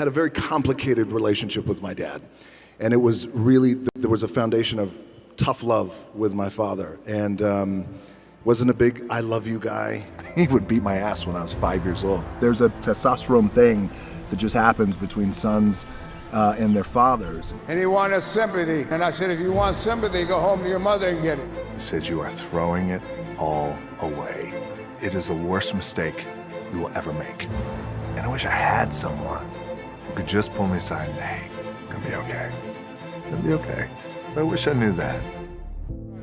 had a very complicated relationship with my dad. And it was really, there was a foundation of tough love with my father. And wasn't a big, I love you guy. He would beat my ass when I was 5 years old. There's a testosterone thing that just happens between sons and their fathers. And he wanted sympathy. And I said, if you want sympathy, go home to your mother and get it. He said, you are throwing it all away. It is the worst mistake you will ever make. And I wish I had someone who could just pull me aside and, hey, it's gonna be okay. It's gonna be okay. I wish I knew that.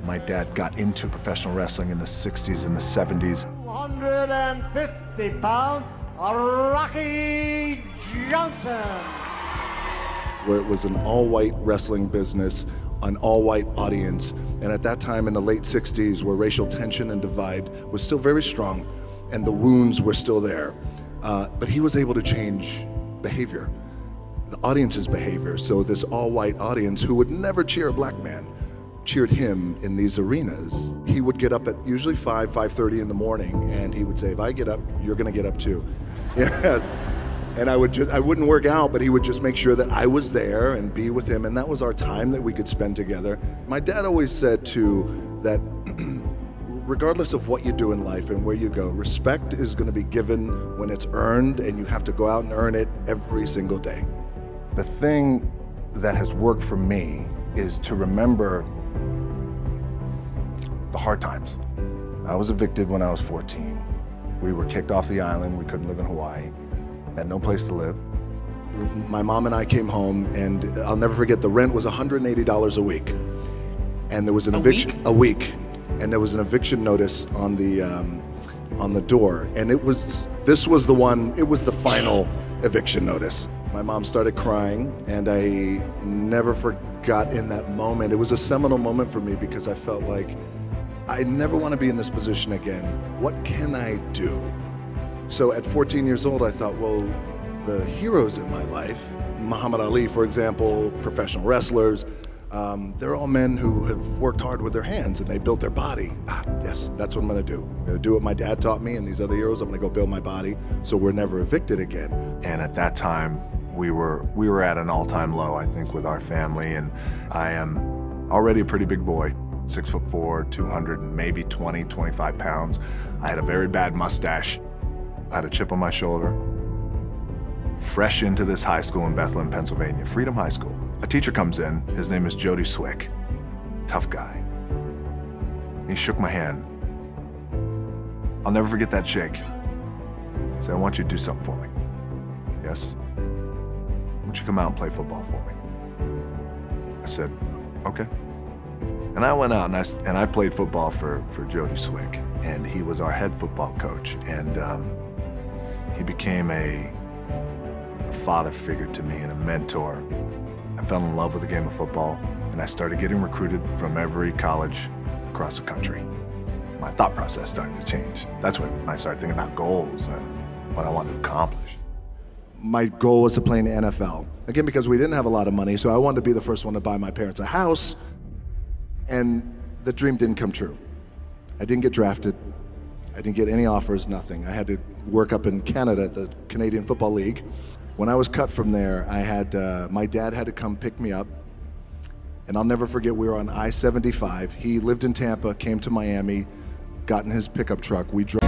My dad got into professional wrestling in the 60s and the 70s. 250-pound Rocky Johnson. Where it was an all-white wrestling business, an all-white audience. And at that time in the late 60s, where racial tension and divide was still very strong and the wounds were still there. But he was able to change behavior, the audience's behavior. So this all-white audience who would never cheer a black man cheered him in these arenas. He would get up at usually 5:30 in the morning, and he would say, if I get up, you're gonna get up too. Yes. And I wouldn't work out, but he would just make sure that I was there and be with him, and that was our time that we could spend together. My dad always said too that regardless of what you do in life and where you go, respect is gonna be given when it's earned, and you have to go out and earn it every single day. The thing that has worked for me is to remember the hard times. I was evicted when I was 14. We were kicked off the island. We couldn't live in Hawaii. Had no place to live. My mom and I came home, and I'll never forget, the rent was $180 a week. And there was an eviction a week. And there was an eviction notice on the door. And it was the final eviction notice. My mom started crying, and I never forgot in that moment. It was a seminal moment for me because I felt like I never want to be in this position again. What can I do? So at 14 years old, I thought, well, the heroes in my life, Muhammad Ali, for example, professional wrestlers, they're all men who have worked hard with their hands and they built their body. Yes, that's what I'm gonna do. I'm gonna do what my dad taught me and these other heroes. I'm gonna go build my body so we're never evicted again. And at that time, we were at an all-time low, I think, with our family, and I am already a pretty big boy. 6'4", 200, maybe 20, 25 pounds. I had a very bad mustache. I had a chip on my shoulder. Fresh into this high school in Bethlehem, Pennsylvania, Freedom High School. A teacher comes in, his name is Jody Swick. Tough guy. He shook my hand. I'll never forget that shake. He said, I want you to do something for me. Yes? Why don't you come out and play football for me? I said, okay. And I went out and I played football for Jody Swick, and he was our head football coach, and he became a father figure to me and a mentor. I fell in love with the game of football, and I started getting recruited from every college across the country. My thought process started to change. That's when I started thinking about goals and what I wanted to accomplish. My goal was to play in the NFL. Again, because we didn't have a lot of money, so I wanted to be the first one to buy my parents a house. And the dream didn't come true. I didn't get drafted. I didn't get any offers, nothing. I had to work up in Canada at the Canadian Football League. When I was cut from there, my dad had to come pick me up. And I'll never forget, we were on I-75. He lived in Tampa, came to Miami, got in his pickup truck. We drove.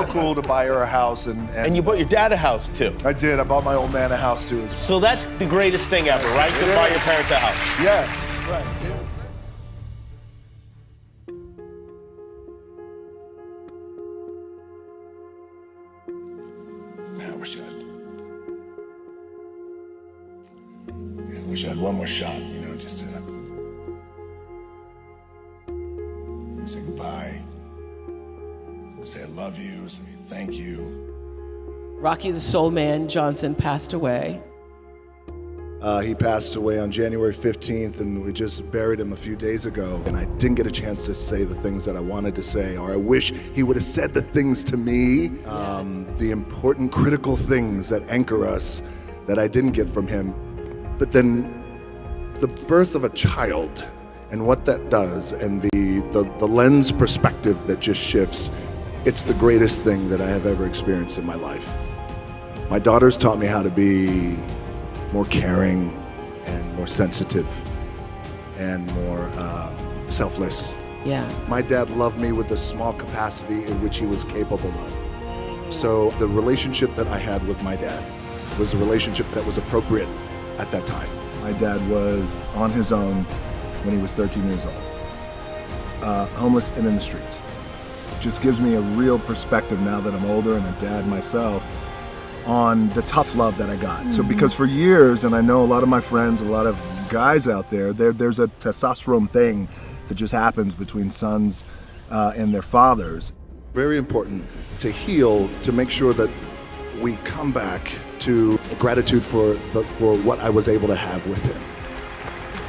cool to buy her a house. And you bought your dad a house too. I did. I bought my old man a house too. So that's the greatest thing ever, right? To buy your parents a house. Yes, right. I wish I had one more shot, you know, just to say goodbye, say I love you, say thank you. Rocky the Soul Man Johnson passed away. He passed away on January 15th, and we just buried him a few days ago. And I didn't get a chance to say the things that I wanted to say, or I wish he would have said the things to me, the important, critical things that anchor us that I didn't get from him. But then the birth of a child and what that does, and the lens perspective that just shifts, it's the greatest thing that I have ever experienced in my life. My daughters taught me how to be more caring and more sensitive and more selfless. Yeah. My dad loved me with the small capacity in which he was capable of. So the relationship that I had with my dad was a relationship that was appropriate at that time. My dad was on his own when he was 13 years old, homeless and in the streets. It just gives me a real perspective now that I'm older and a dad myself on the tough love that I got. So because for years, and I know a lot of my friends, a lot of guys out there's a testosterone thing that just happens between sons and their fathers. Very important to heal, to make sure that we come back to gratitude for what I was able to have with him.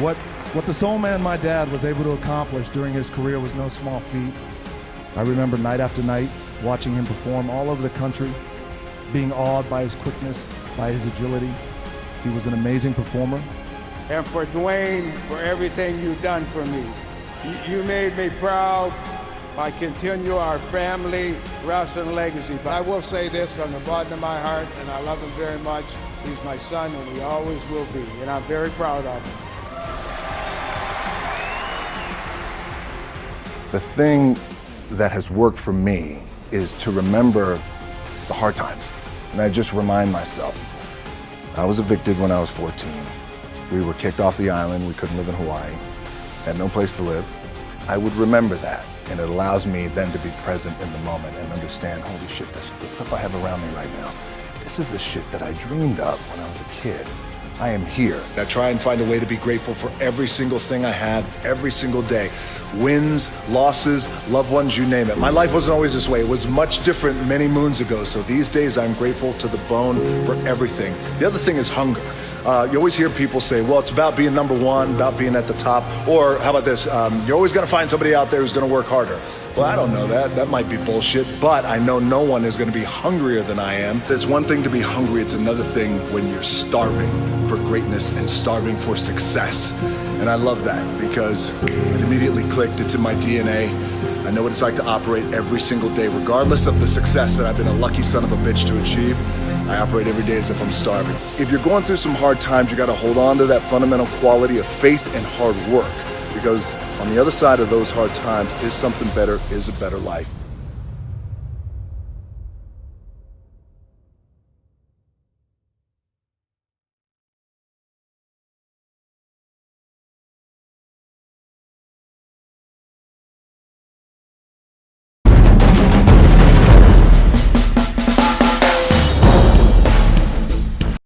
What the soul man, my dad, was able to accomplish during his career was no small feat. I remember night after night watching him perform all over the country, being awed by his quickness, by his agility. He was an amazing performer. And for Dwayne, for everything you've done for me. You made me proud by continue our family wrestling legacy. But I will say this from the bottom of my heart, and I love him very much. He's my son, and he always will be, and I'm very proud of him. The thing that has worked for me is to remember the hard times. And I just remind myself, I was evicted when I was 14. We were kicked off the island. We couldn't live in Hawaii. Had no place to live. I would remember that. And it allows me then to be present in the moment and understand, holy shit, the stuff I have around me right now, this is the shit that I dreamed of when I was a kid. I am here. I try and find a way to be grateful for every single thing I have, every single day. Wins, losses, loved ones, you name it. My life wasn't always this way. It was much different many moons ago. So these days I'm grateful to the bone for everything. The other thing is hunger. You always hear people say, well, it's about being number one, about being at the top. Or how about this? You're always gonna find somebody out there who's gonna work harder. Well, I don't know that. That might be bullshit, but I know no one is going to be hungrier than I am. It's one thing to be hungry. It's another thing when you're starving for greatness and starving for success. And I love that because it immediately clicked. It's in my DNA. I know what it's like to operate every single day, regardless of the success that I've been a lucky son of a bitch to achieve. I operate every day as if I'm starving. If you're going through some hard times, you got to hold on to that fundamental quality of faith and hard work. Because on the other side of those hard times is something better, is a better life.